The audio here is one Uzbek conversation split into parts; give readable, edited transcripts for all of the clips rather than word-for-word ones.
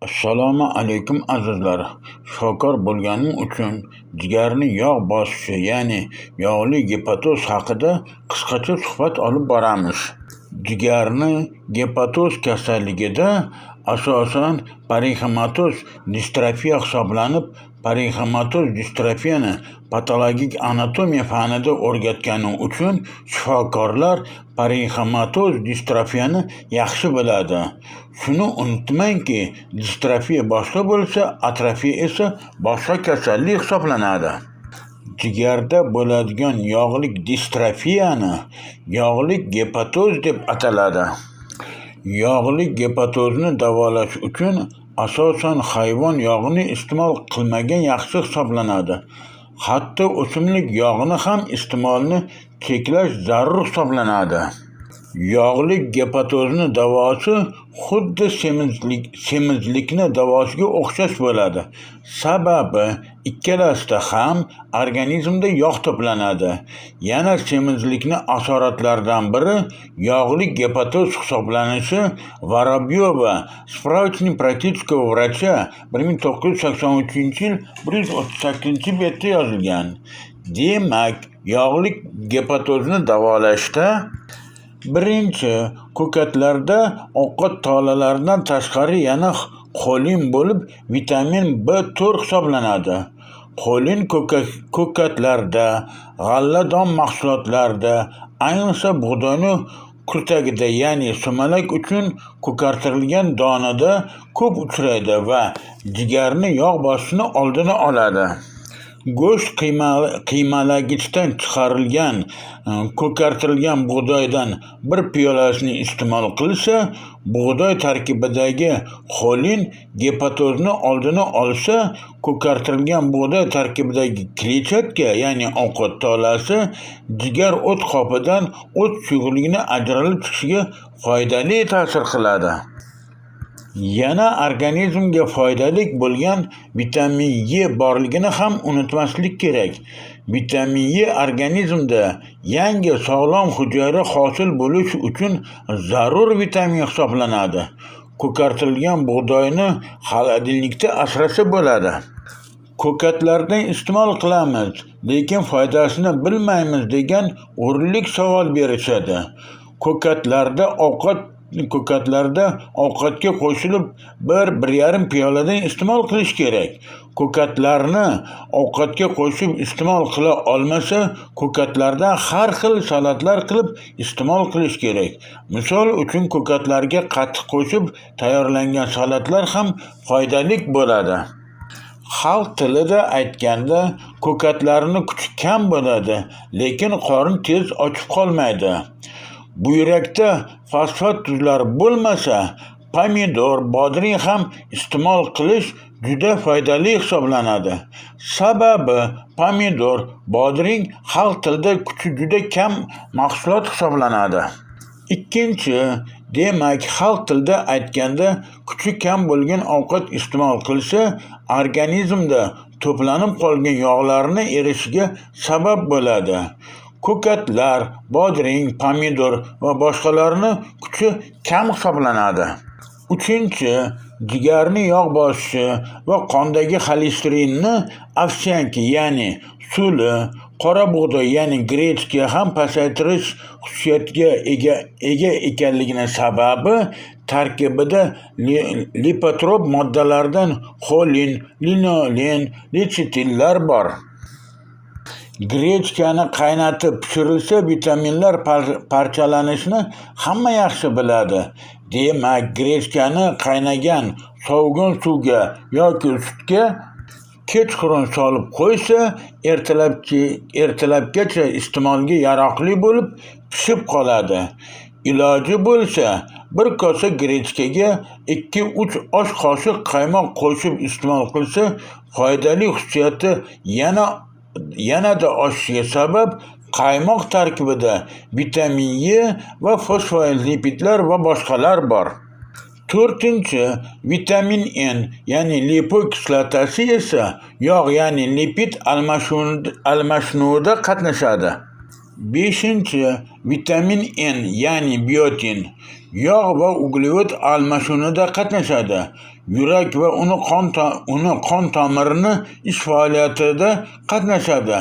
Assalomu alaykum azizlar. Shifokor bo'lganim uchun jigarni yog' bosishi, ya'ni yog'li gepatoz haqida qisqacha suhbat olib boramiz. Jigarni gepatoz kasalligida asosan parenximatoz distrofiya hisoblanib, parenximatoz distrofiyani patologik anatomiya fanida o'rgatgani uchun shifokorlar parenximatoz distrofiyani yaxshi biladi. Shuni unutmangki, distrofiya boshqa bo'lsa, atrofiya esa boshqa kasallik hisoblanadi. Jigarda bo'ladigan yog'lik distrofiyani yog'lik gepatoz deb ataladi. Yog'lik gepatozni davolash uchun asosan hayvon yog'ini iste'mol qilmagan yaxshi hisoblanadi. Hatto o'simlik yog'ini ham iste'molni cheklash zarur hisoblanadi. Yog'lik gepatozni davosi xuddi semizlikni davosiga o'xshash bo'ladi. Sababi ikkalasida ham organizmda yog' to'planadi. Yana semizlikni asoratlaridan biri yog'lik gepatoz hisoblanishi Vorobyova Справочник практического врача 1983-yil 138-betda yozilgan. Demak, yog'lik gepatozni davolashda birinchi, ko'katlarda ovqat tolalaridan tashqari yana xolin bo'lib, vitamin B4 hisoblanadi. Xolin ko'katlarda, g'alla don mahsulotlarida, ayniqsa bug'doyni kurtagida, ya'ni sumalak uchun ko'kartirilgan donada ko'p uchraydi va jigarni yog' bosishini oldini oladi. Go'sht qiymalagichdan chiqarilgan ko'kartirilgan bug'doydan bir piyolasini iste'mol qilsa, bug'doy tarkibidagi xolin gepatozni oldini olsa, ko'kartirilgan bug'doy tarkibidagi kletchatka, ya'ni ovqat tolasi, jigar o't qopidan o't suyuqligini ajralib chiqishiga foydali ta'sir qiladi. Yana organizmga foydali bo'lgan vitamin E borligini ham unutmaslik kerak. Vitamin E organizmda yangi sog'lom hujayra hosil bo'lishi uchun zarur vitamin hisoblanadi. Ko'kartirilgan bug'doyni xolodilnikda asrasa bo'ladi. Ko'katlardan iste'mol qilamiz, lekin foydasini bilmaymiz degan o'rinli savol berishadi. Ko'katlarda ovqatga qo'shilib 1-1,5 piyoladan iste'mol qilish kerak. Ko'katlarni ovqatga qo'shib iste'mol qila olmasa, ko'katlardan har xil salatlar qilib iste'mol qilish kerak. Misol uchun, ko'katlarga qatiq qo'shib tayyorlangan salatlar ham foydali bo'ladi. Xalq tilida aytganda, ko'katlarning kuchi kam bo'ladi, lekin qorin tez ochib qolmaydi. Buyrakda fosfat tuzlari bo'lmasa, pomidor, bodring ham iste'mol qilish juda foydali hisoblanadi. Sababi pomidor, bodring xalq tilida kuchi juda kam mahsulot hisoblanadi. Ikkinchi, demak, xalq tilida aytganda, kuchi kam bo'lgan ovqat iste'mol qilsa, organizmda to'planib qolgan yog'larni erishiga sabab bo'ladi. Ko'katlar, bodring, pomidor va boshqalarning kuchi kam hisoblanadi. Uchinchi, jigarni yog' bosishi va qondagi xolesterinni ovsyanka, ya'ni suli, qora bug'doy, ya'ni grechka ham pasaytirish xususiyatiga ega ekanligining sababi tarkibida lipotrop moddalardan xolin, linolen, letitsinlar bor. Grechkani qaynatib pishirilsa, vitaminlar parchalanishini hamma yaxshi biladi. Demak, grechkani qaynagan sovigan suvga yoki sutga kechqurun solib qo'ysa, ertalabgacha iste'molga yaroqli bo'lib pishib qoladi. Iloji bo'lsa, bir kosa grechkaga 2-3 osh qoshiq qaymoq qo'shib iste'mol qilsa, foydali xususiyati yanada oshishiga sabab qaymoq tarkibida vitamin E va fosfolipidlar va boshqalar bor. To'rtinchi, vitamin N, ya'ni lipokislotasi esa yog', ya'ni lipid almashinuvida qatnashadi. Beshinchi, vitamin N, ya'ni biotin, yog' va uglevod almashinuvida qatnashadi. yurak va uni qon tomirini ish faoliyatida qatnashadi.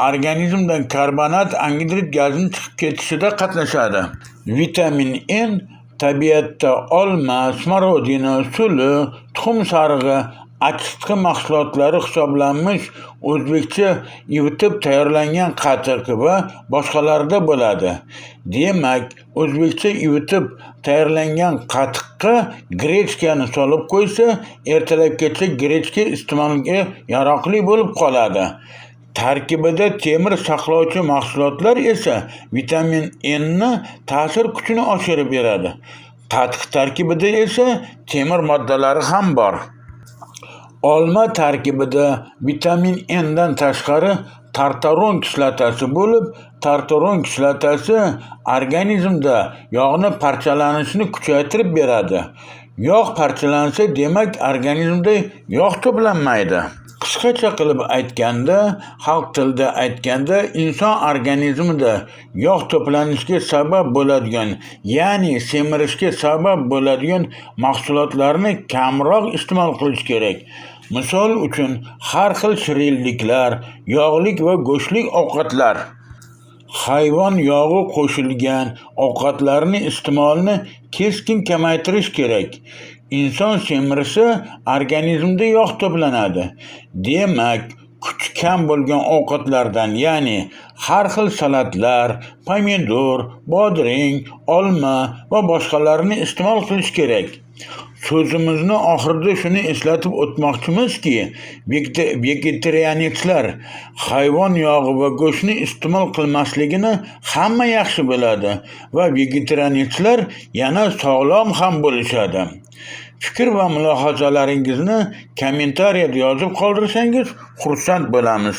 Organizmdan karbonat angidrid gazining chiqib ketishida qatnashadi. Vitamin N tabiatda olma, smorodina, suli, tuxum sarig'i, achitqi mahsulotlari hisoblanmish o'zbekcha ivitib tayyorlangan qatiq va boshqalarida bo'ladi. Demak, o'zbekcha ivitib tayyorlangan qatiqqa grechkani solib qo'ysa, ertalabgacha grechka iste'molga yaroqli bo'lib qoladi. Tarkibida temir saqlovchi mahsulotlar esa vitamin N ni ta'sir kuchini oshirib beradi. Qatiq tarkibida esa temir moddalari ham bor. Olma tarkibida vitamin N dan tashqari tartaron kislotasi bo'lib, tartaron kislotasi organizmda yog'ni parchalanishini kuchaytirib beradi. Yog' parchalansa, demak organizmda yog' to'planmaydi. Qisqacha qilib aytganda, xalq tilida aytganda, inson organizmida yog' to'planishiga sabab bo'ladigan, ya'ni semirishga sabab bo'ladigan mahsulotlarni kamroq iste'mol qilish kerak. Misol uchun, har xil shirinliklar, yog'lik va go'shtli ovqatlar, hayvon yog'i qo'shilgan ovqatlarni iste'molini keskin kamaytirish kerak. Inson semirishi organizmda yog' to'planadi. Demak, kuchi kam bo'lgan ovqatlardan, ya'ni har xil salatlar, pomidor, bodring, olma va boshqalarni iste'mol qilish kerak. So'zimizni oxirida shuni eslatib o'tmoqchimizki, vegetarianistlar hayvon yog'i va go'shtni iste'mol qilmasligini hamma yaxshi biladi va vegetarianistlar yana sog'lom ham bo'lishadi. Fikr va mulohazalaringizni kommentariyada yozib qoldirsangiz xursand bo'lamiz.